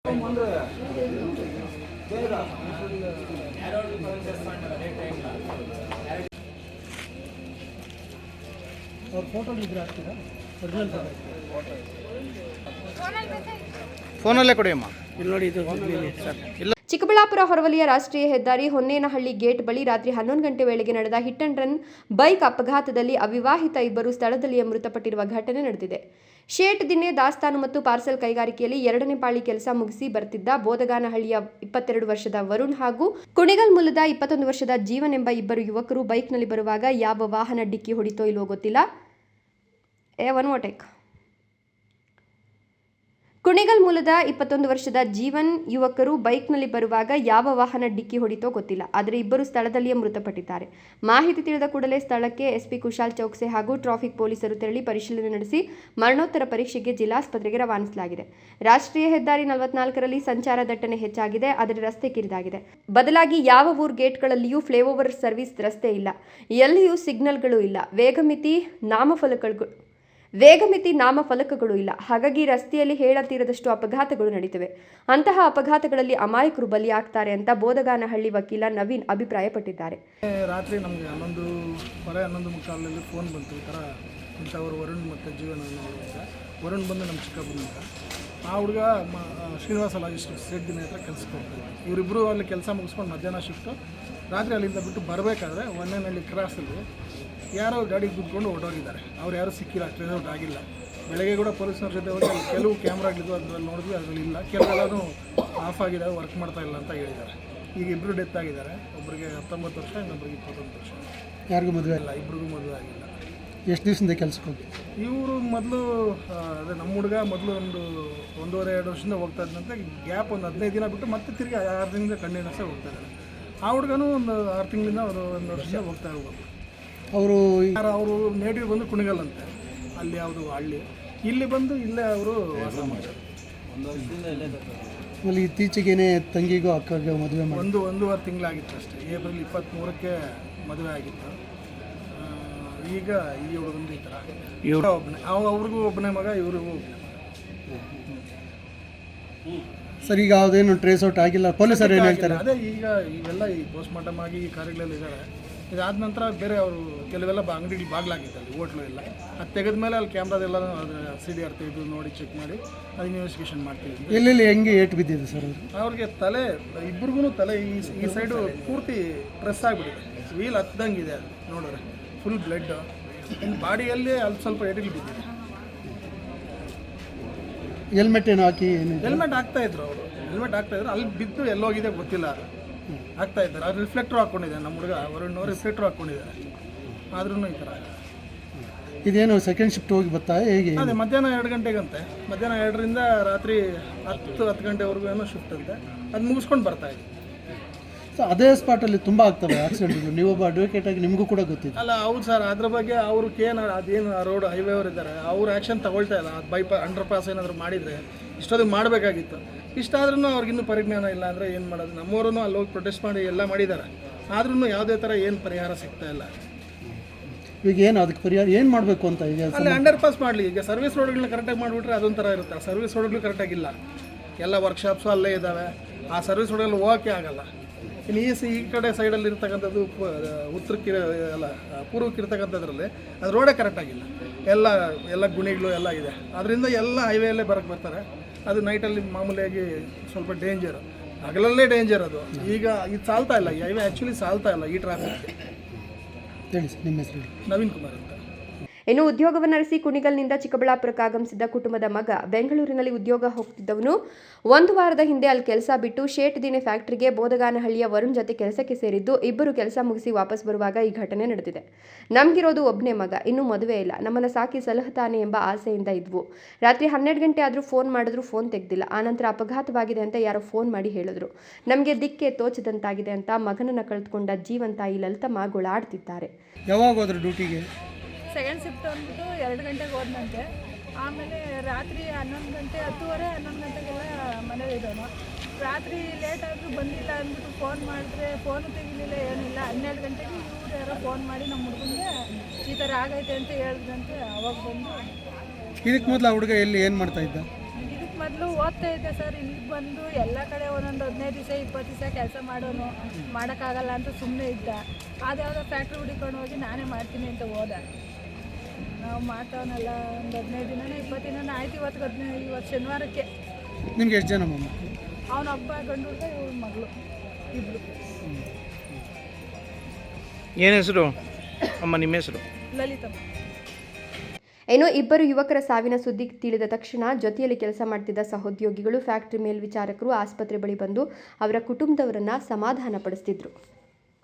और फोटो इधर ಆಗ್ತಿದಾ ಒರಿಜಿನಲ್ ಫೋನಲ್ಲೇ ಕೊಡಿ ಅಮ್ಮ. ಇಲ್ಲಿ ನೋಡಿ ಇದು ಸರ್. ಚಿಕ್ಕಬಳ್ಳಾಪುರ ಹೊರವಲಯ ರಾಷ್ಟ್ರೀಯ ಹೆದ್ದಾರಿ ಹೊನ್ನೇನಹಳ್ಳಿ ಗೇಟ್ ಬಳಿ ರಾತ್ರಿ 11 ಗಂಟೆ ವೇಳೆಗೆ ನಡೆದ ಹಿಟ್ ಅಂಡ್ ರನ್ ಬೈಕ್ ಅಪಘಾತದಲ್ಲಿ ಅವಿವಾಹಿತ ಇಬ್ಬರು ಸ್ಥಳದಲ್ಲಿಯೇ ಮೃತಪಟ್ಟಿರುವ ಘಟನೆ ನಡೆದಿದೆ. ಶೇಟ್ ದಿಣ್ಣೆ ದಾಸ್ತಾನು ಮತ್ತು ಪಾರ್ಸೆಲ್ ಕೈಗಾರಿಕೆಯಲ್ಲಿ 2ನೇ ಪಾಳಿ ಕೆಲಸ ಮುಗಿಸಿ ಬರ್ತಿದ್ದ ಬೋದಗಾನಹಳ್ಳಿಯ 22 ವರ್ಷದ ವರುಣ್ ಹಾಗೂ ಕುಣಿಗಲ್ ಮೂಲದ 21 ವರ್ಷದ ಜೀವನ್ ಎಂಬ ಇಬ್ಬರು ಯುವಕರು ಬೈಕ್ನಲ್ಲಿ ಬರುವಾಗ ಯಾವ ವಾಹನ ಡಿಕ್ಕಿ ಹೊಡಿತೋ ಇಲ್ವೋ ಗೊತ್ತಿಲ್ಲ. ಕುಣಿಗಲ್ ಮೂಲದ 21 ವರ್ಷದ ಜೀವನ್ ಯುವಕರು ಬೈಕ್ನಲ್ಲಿ ಬರುವಾಗ ಯಾವ ವಾಹನ ಡಿಕ್ಕಿ ಹೊಡಿತೋ ಗೊತ್ತಿಲ್ಲ. ಆದರೆ ಇಬ್ಬರು ಸ್ಥಳದಲ್ಲಿಯೇ ಮೃತಪಟ್ಟಿದ್ದಾರೆ. ಮಾಹಿತಿ ತಿಳಿದ ಕೂಡಲೇ ಸ್ಥಳಕ್ಕೆ ಎಸ್ಪಿ ಕುಶಾಲ್ ಚೌಕ್ಸೆ ಹಾಗೂ ಟ್ರಾಫಿಕ್ ಪೊಲೀಸರು ತೆರಳಿ ಪರಿಶೀಲನೆ ನಡೆಸಿ ಮರಣೋತ್ತರ ಪರೀಕ್ಷೆಗೆ ಜಿಲ್ಲಾಸ್ಪತ್ರೆಗೆ ರವಾನಿಸಲಾಗಿದೆ. ರಾಷ್ಟ್ರೀಯ ಹೆದ್ದಾರಿ 44ರಲ್ಲಿ ಸಂಚಾರ ದಟ್ಟಣೆ ಹೆಚ್ಚಾಗಿದೆ. ಆದರೆ ರಸ್ತೆ ಕಿರಿದಾಗಿದೆ. ಬದಲಾಗಿ ಯಾವ ಊರ್ ಗೇಟ್ಗಳಲ್ಲಿಯೂ ಫ್ಲೈಓವರ್ ಸರ್ವಿಸ್ ರಸ್ತೆ ಇಲ್ಲ. ಎಲ್ಲಿಯೂ ಸಿಗ್ನಲ್ಗಳು ಇಲ್ಲ. ವೇಗಮಿತಿ ನಾಮಫಲಕಗಳು ಇಲ್ಲ. ಹಾಗಾಗಿ ರಸ್ತೆಯಲ್ಲಿ ಹೇಳತೀರದಷ್ಟು ಅಪಘಾತಗಳು ನಡೀತವೆ. ಅಂತಹ ಅಪಘಾತಗಳಲ್ಲಿ ಅಮಾಯಕರು ಬಲಿಯಾಗ್ತಾರೆ ಅಂತ ಬೋದಗಾನಹಳ್ಳಿ ವಕೀಲ ನವೀನ್ ಅಭಿಪ್ರಾಯಪಟ್ಟಿದ್ದಾರೆ. ರಾತ್ರಿ ನಮಗೆ 11:15 ಫೋನ್ ಬಂತು. ಈ ಥರ ಇಂಥವ್ರು ವರುಣ್ ಮತ್ತು ಜೀವನ ವರುಣ್ ಬಂದು ನಮ್ಮ ಚಿಕ್ಕಪ್ಪನಿಂದ ಆ ಹುಡುಗ ಶ್ರೀನಿವಾಸ ಲಾಜಿಸ್ಟಿಕ್ಸ್ ಶೇಟ್ ದಿಣ್ಣೆ ಹತ್ರ ಕೆಲಸಕ್ಕೆ ಹೋಗ್ತಾರೆ. ಇವರಿಬ್ಬರು ಅಲ್ಲಿ ಕೆಲಸ ಮುಗಿಸ್ಕೊಂಡು ಮಧ್ಯಾಹ್ನ ಶಿಫ್ಟು ರಾತ್ರಿ ಅಲ್ಲಿಂದ ಬಿಟ್ಟು ಬರಬೇಕಾದ್ರೆ ಹೊನ್ನೇನಹಳ್ಳಿ ಕ್ರಾಸಲ್ಲಿ ಯಾರೋ ಗಾಡಿಗೆ ಕುತ್ಕೊಂಡು ಹೊರಟೋಗಿದ್ದಾರೆ. ಅವ್ರು ಯಾರೂ ಸಿಕ್ಕಿಲ್ಲ, ಟ್ರೇಸ್ ಔಟ್ ಆಗಿಲ್ಲ. ಬೆಳಗ್ಗೆ ಕೂಡ ಪೊಲೀಸ್ನವ್ರ ಜೊತೆ ಹೋಗಿ ಅಲ್ಲಿ ಕೆಲವು ಕ್ಯಾಮ್ರಾಗಳಿದ್ದು ಅದರಲ್ಲಿ ನೋಡಿದ್ವಿ, ಅದರಲ್ಲಿ ಇಲ್ಲ. ಕೆಲವೆಲ್ಲೂ ಆಫ್ ಆಗಿದ್ದಾವೆ, ವರ್ಕ್ ಮಾಡ್ತಾ ಇಲ್ಲ ಅಂತ ಹೇಳಿದ್ದಾರೆ. ಈಗ ಇಬ್ಬರು ಡೆತ್ ಆಗಿದ್ದಾರೆ. ಒಬ್ಬರಿಗೆ 19 ವರ್ಷ, ಇನ್ನೊಬ್ಬರಿಗೆ 21 ವರ್ಷ. ಯಾರಿಗೂ ಮದುವೆ ಇಲ್ಲ, ಇಬ್ಬರಿಗೂ ಮದುವೆ ಆಗಿಲ್ಲ. ಎಷ್ಟು ದಿವಸದಿಂದ ಕೆಲಸಕ್ಕೆ ಹೋಗಿ? ಇವರು ಮೊದಲು ಅದೇ ನಮ್ಮ ಹುಡುಗ ಮೊದಲು ಒಂದು 1.5-2 ವರ್ಷದಿಂದ ಹೋಗ್ತಾ ಇದ್ದಂತೆ. ಗ್ಯಾಪ್ ಒಂದು 15 ದಿನ ಬಿಟ್ಟು ಮತ್ತೆ ತಿರುಗಿ 6 ದಿನದಿಂದ ಕಂಟಿನ್ಯೂಸೇ ಹೋಗ್ತಾ ಇದ್ದಾರೆ. ಆ ಹುಡುಗನೂ ಒಂದು 6 ತಿಂಗಳಿಂದ ಅವರು 1 ವರ್ಷದಿಂದ ಹೋಗ್ತಾ ಇರ್ಬೋದು. ಅವರು ನೇಟಿವ್ ಬಂದು ಕುಣಿಗಲ್ ಅಂತೆ, ಅಲ್ಲಿ ಯಾವುದು ಹಳ್ಳಿ. ಇಲ್ಲಿ ಬಂದು ಇಲ್ಲೇ ಅವರು ವಾಸ ಮಾಡ್ತಾರೆ. ಅಲ್ಲಿ ಇತ್ತೀಚೆಗೇನೆ ತಂಗಿಗೂ ಅಕ್ಕಗೆ ಮದುವೆ ಮಾಡಿ 1.5 ತಿಂಗಳಾಗಿತ್ತು ಅಷ್ಟೇ. ಏಪ್ರಿಲ್ 23ಕ್ಕೆ ಮದುವೆ ಆಗಿತ್ತು. ಈಗ ಈ ಹುಡುಗಂದು ಈ ಥರ ಒಬ್ಬನೇ, ಅವ್ರಿಗೂ ಒಬ್ಬನೇ ಮಗ, ಇವ್ರಿಗೂ ಒಬ್ಬನೇ ಮಗ. ಸರ್, ಈಗ ಅದೇನು ಟ್ರೇಸ್ ಔಟ್ ಆಗಿಲ್ಲ, ಪೊಲೀಸರು ಏನು ಹೇಳ್ತಾರೆ? ಅದೇ ಈಗ ಇವೆಲ್ಲ ಈ ಪೋಸ್ಟ್ ಮಾರ್ಟಮ್ ಆಗಿ ಈ ಕಾರ್ಯಗಳಲ್ಲಿ ಇದ್ದಾರೆ. ಇದಾದ ನಂತರ ಬೇರೆ ಅವರು ಕೆಲವೆಲ್ಲ ಅಂಗಡಿಗಳು ಬಾಗ್ಲಾಗಿತ್ತು, ಅಲ್ಲಿ ಹೋಟ್ಲು ಎಲ್ಲ. ಅದು ತೆಗೆದ ಮೇಲೆ ಅಲ್ಲಿ ಕ್ಯಾಮ್ರಾದೆಲ್ಲ ಅದು CDR ತೆಗೆದು ನೋಡಿ ಚೆಕ್ ಮಾಡಿ ಅದು ಇನ್ವೆಸ್ಟಿಗೇಷನ್ ಮಾಡ್ತೀವಿ. ಎಲ್ಲೆಲ್ಲಿ ಹೆಂಗೆ ಏಟು ಬಿದ್ದಿದೆ ಸರ್? ಅವ್ರಿಗೆ ತಲೆ, ಇಬ್ಬರಿಗೂ ತಲೆ ಈ ಸೈಡು ಪೂರ್ತಿ ಪ್ರೆಸ್ ಆಗಿಬಿಟ್ಟಿದೆ. ವೀಲ್ ಹತ್ತದಂಗಿದೆ ಅದು ನೋಡಿದ್ರೆ, ಫುಲ್ ಬ್ಲಡ್. ಇನ್ನು ಬಾಡಿಯಲ್ಲಿ ಅಲ್ಲಿ ಸ್ವಲ್ಪ ಏಟಿಗೆ ಬಿದ್ದಿದೆ. ಹೆಲ್ಮೆಟ್ ಏನು ಹಾಕಿ? ಹೆಲ್ಮೆಟ್ ಹಾಕ್ತಾಯಿದ್ರು ಅವರು, ಹೆಲ್ಮೆಟ್ ಹಾಕ್ತಾಯಿದ್ರು. ಅಲ್ಲಿ ಬಿದ್ದು ಎಲ್ಲೋಗಿದೆ ಗೊತ್ತಿಲ್ಲ, ಅದು ಆಗ್ತಾ ಇದ್ದಾರೆ. ಅದು ರಿಫ್ಲೆಕ್ಟ್ರ್ ಹಾಕ್ಕೊಂಡಿದೆ ನಮ್ಮ ಹುಡುಗ ವರುಣ್, ರಿಫ್ಲೆಕ್ಟ್ರ್ ಹಾಕ್ಕೊಂಡಿದ್ದಾರೆ. ಆದ್ರೂ ಈ ಥರ ಇದೇನು ಸೆಕೆಂಡ್ ಶಿಫ್ಟ್ ಹೋಗಿ ಬರ್ತಾ ಹೇಗೆ? ಅದೇ ಮಧ್ಯಾಹ್ನ 2 ಗಂಟೆಗಂತೆ. ಮಧ್ಯಾಹ್ನ 2ರಿಂದ ರಾತ್ರಿ 10 ಗಂಟೆವರೆಗೂ ಏನೋ ಶಿಫ್ಟ್ ಅಂತೆ. ಅದು ಮುಗಿಸ್ಕೊಂಡು ಬರ್ತಾ ಇದೆ. ಸೊ ಅದೇ ಸ್ಪಾಟಲ್ಲಿ ತುಂಬ ಆಗ್ತವೆ ಆಕ್ಸಿಡೆಂಟ್ಗಳು. ನೀವೊಬ್ಬ ಅಡ್ವೊಕೇಟ್ ಆಗಿ ನಿಮಗೂ ಕೂಡ ಗೊತ್ತಿದೆ. ಅಲ್ಲ, ಹೌದು ಸರ್. ಅದ್ರ ಬಗ್ಗೆ ಅವರು ಅದೇನು ರೋಡ್ ಹೈವೇ ಅವರು ಇದ್ದಾರೆ, ಅವ್ರು ಆ್ಯಕ್ಷನ್ ತಗೊಳ್ತಾ ಇಲ್ಲ. ಅದು ಅಂಡರ್ ಪಾಸ್ ಏನಾದರೂ ಮಾಡಿದರೆ ಇಷ್ಟೊತ್ತಿಗೆ ಮಾಡಬೇಕಾಗಿತ್ತು. ಇಷ್ಟಾದ್ರೂ ಅವ್ರಿಗಿನ್ನೂ ಪರಿಜ್ಞಾನ ಇಲ್ಲ ಅಂದರೆ ಏನು ಮಾಡೋದು? ನಮ್ಮವರು ಅಲ್ಲಿ ಹೋಗಿ ಪ್ರೊಟೆಸ್ಟ್ ಮಾಡಿ ಎಲ್ಲ ಮಾಡಿದ್ದಾರೆ. ಆದ್ರೂ ಯಾವುದೇ ಥರ ಏನು ಪರಿಹಾರ ಸಿಗ್ತಾ ಇಲ್ಲ. ಈಗ ಏನು ಅದಕ್ಕೆ ಪರಿಹಾರ ಏನು ಮಾಡಬೇಕು ಅಂತ? ಈಗ ಅಲ್ಲಿ ಅಂಡರ್ ಪಾಸ್ ಮಾಡಲಿ. ಈಗ ಸರ್ವಿಸ್ ರೋಡ್ಗಳನ್ನ ಕರೆಕ್ಟಾಗಿ ಮಾಡಿಬಿಟ್ರೆ ಅದೊಂಥರ ಇರುತ್ತೆ. ಆ ಸರ್ವಿಸ್ ರೋಡ್ಗಳು ಕರೆಕ್ಟಾಗಿಲ್ಲ. ಎಲ್ಲ ವರ್ಕ್ಶಾಪ್ಸು ಅಲ್ಲೇ ಇದ್ದಾವೆ. ಆ ಸರ್ವಿಸ್ ರೋಡಲ್ಲಿ ಹೋಗೋಕ್ಕೆ ಆಗಲ್ಲ. ಇನ್ನು ಈ ಕಡೆ ಸೈಡಲ್ಲಿ ಇರ್ತಕ್ಕಂಥದ್ದು ಉತ್ತರಕ್ಕೆ ಅಲ್ಲ ಪೂರ್ವಕ್ಕೆ ಇರ್ತಕ್ಕಂಥದ್ರಲ್ಲಿ ಅದು ರೋಡೇ ಕರೆಕ್ಟಾಗಿಲ್ಲ. ಎಲ್ಲ ಗುಣಿಗಳು ಎಲ್ಲ ಇದೆ. ಅದರಿಂದ ಎಲ್ಲ ಹೈವೇಯಲ್ಲೇ ಬರ್ತಾರೆ. ಅದು ನೈಟಲ್ಲಿ ಮಾಮೂಲಿಯಾಗಿ ಸ್ವಲ್ಪ ಡೇಂಜರ್, ಹಗಲಲ್ಲೇ ಡೇಂಜರ್ ಅದು. ಈಗ ಇದು ಸಾಲ್ತಾ ಇಲ್ಲ, ಈ ಹೈವೇ ಆ್ಯಕ್ಚುಲಿ ಸಾಲ್ತಾ ಇಲ್ಲ ಈ ಟ್ರಾಫಿಕ್. ಹೇಳಿ ಸರ್, ನಿಮ್ಮ ಹೆಸರು? ನವೀನ್ ಕುಮಾರ್ ಅಂತ. ಇನ್ನು ಉದ್ಯೋಗವನ್ನರಿಸಿ ಕುಣಿಗಲ್ನಿಂದ ಚಿಕ್ಕಬಳ್ಳಾಪುರಕ್ಕೆ ಆಗಮಿಸಿದ್ದ ಕುಟುಂಬದ ಮಗ ಬೆಂಗಳೂರಿನಲ್ಲಿ ಉದ್ಯೋಗ ಹೋಗ್ತಿದ್ದವನು 1 ವಾರದ ಹಿಂದೆ ಅಲ್ಲಿ ಕೆಲಸ ಬಿಟ್ಟು ಶೇಟ್ ದಿಣ್ಣೆ ಫ್ಯಾಕ್ಟರಿಗೆ ಬೋದಗಾನಹಳ್ಳಿಯ ವರುಣ್ ಜೊತೆ ಕೆಲಸಕ್ಕೆ ಸೇರಿದ್ದು. ಇಬ್ಬರು ಕೆಲಸ ಮುಗಿಸಿ ವಾಪಸ್ ಬರುವಾಗ ಈ ಘಟನೆ ನಡೆದಿದೆ. ನಮಗಿರೋದು ಒಬ್ಬನೇ ಮಗ, ಇನ್ನೂ ಮದುವೆ ಇಲ್ಲ. ನಮ್ಮನ್ನು ಸಾಕಿ ಸಲಹುತ್ತಾನೆ ಎಂಬ ಆಸೆಯಿಂದ ಇದ್ವು. ರಾತ್ರಿ 12 ಗಂಟೆ ಆದರೂ ಫೋನ್ ಮಾಡಿದ್ರು ಫೋನ್ ತೆಗೆದಿಲ್ಲ. ಆನಂತರ ಅಪಘಾತವಾಗಿದೆ ಅಂತ ಯಾರೋ ಫೋನ್ ಮಾಡಿ ಹೇಳಿದ್ರು. ನಮಗೆ ದಿಕ್ಕೆ ತೋಚದಂತಾಗಿದೆ ಅಂತ ಮಗನನ್ನು ಕಳೆದುಕೊಂಡ ಜೀವನ್ ತಾಯಿ ಲಲಿತಮ್ಮ ಗೋಳಾಡ್ತಿದ್ದಾರೆ. ಯಾವಾಗ ಹೋದ್ರು ಡ್ಯೂಟಿಗೆ? ಸೆಕೆಂಡ್ ಶಿಫ್ಟ್ ಅಂದ್ಬಿಟ್ಟು 2 ಗಂಟೆಗೆ ಹೋದಂತೆ. ಆಮೇಲೆ ರಾತ್ರಿ 11 ಗಂಟೆ 10:30-11 ಗಂಟೆಗೆಲ್ಲ ಮನೇಲಿ ಇರೋನು. ರಾತ್ರಿ ಲೇಟ್ ಆದರೂ ಬಂದಿಲ್ಲ ಅಂದ್ಬಿಟ್ಟು ಫೋನ್ ಮಾಡಿದ್ರೆ ಫೋನು ತೆಗಿಲಿಲ್ಲ, ಏನಿಲ್ಲ. 12 ಗಂಟೆಗೆ ಇವ್ರು ಯಾರೋ ಫೋನ್ ಮಾಡಿ ನಮ್ಮ ಹುಡುಗನಿಗೆ ಈ ಥರ ಆಗೈತೆ ಅಂತ ಹೇಳಿದ್ರಂತೆ. ಅವಾಗ ಬಂದು ಇದಕ್ಕೆ ಮೊದಲು ಆ ಹುಡುಗ ಎಲ್ಲಿ ಏನು ಮಾಡ್ತಾ ಇದ್ದ? ಇದಕ್ಕೆ ಮೊದಲು ಓದ್ತಾ ಇದ್ದೆ ಸರ್. ಇಲ್ಲಿಗೆ ಬಂದು ಎಲ್ಲ ಕಡೆ ಒಂದೊಂದು 15 ದಿವಸ 20 ದಿವಸ ಕೆಲಸ ಮಾಡೋನು, ಮಾಡೋಕ್ಕಾಗಲ್ಲ ಅಂತ ಸುಮ್ಮನೆ ಇದ್ದ. ಅದ್ಯಾವುದೋ ಫ್ಯಾಕ್ಟ್ರಿ ಹುಡಿಕೊಂಡು ಹೋಗಿ ನಾನೇ ಮಾಡ್ತೀನಿ ಅಂತ ಹೋದ. ನಾವು ಮಾಡ್ತಾವನಲ್ಲ ಒಂದು 15 ದಿನನೋ 20 ದಿನನೋ ಆಯ್ತು. ಇವತ್ತು ಶನಿವಾರಕ್ಕೆ. ನಿಮ್ಗೆ ಎಷ್ಟು ಜನ ಮೊಮ್ಮಕ್ಕಳು? ಅವನ ಹಬ್ಬ ಗಂಡು ಹುಡುಗ, ಇವಳ ಮಗಳು ಇಬ್ಬರು. ಏನು ಹೆಸರು ಅಮ್ಮ ನಿಮ್ಮ ಹೆಸರು? ಲಲಿತಮ್ಮ. ಇನ್ನು ಇಬ್ಬರು ಯುವಕರ ಸಾವಿನ ಸುದ್ದಿ ತಿಳಿದ ತಕ್ಷಣ ಜೊತೆಯಲ್ಲಿ ಕೆಲಸ ಮಾಡ್ತಿದ್ದ ಸಹೋದ್ಯೋಗಿಗಳು, ಫ್ಯಾಕ್ಟರಿ ಮೇಲ್ವಿಚಾರಕರು ಆಸ್ಪತ್ರೆ ಬಳಿ ಬಂದು ಅವರ ಕುಟುಂಬದವರನ್ನ ಸಮಾಧಾನಪಡಿಸ್ತಿದ್ರು.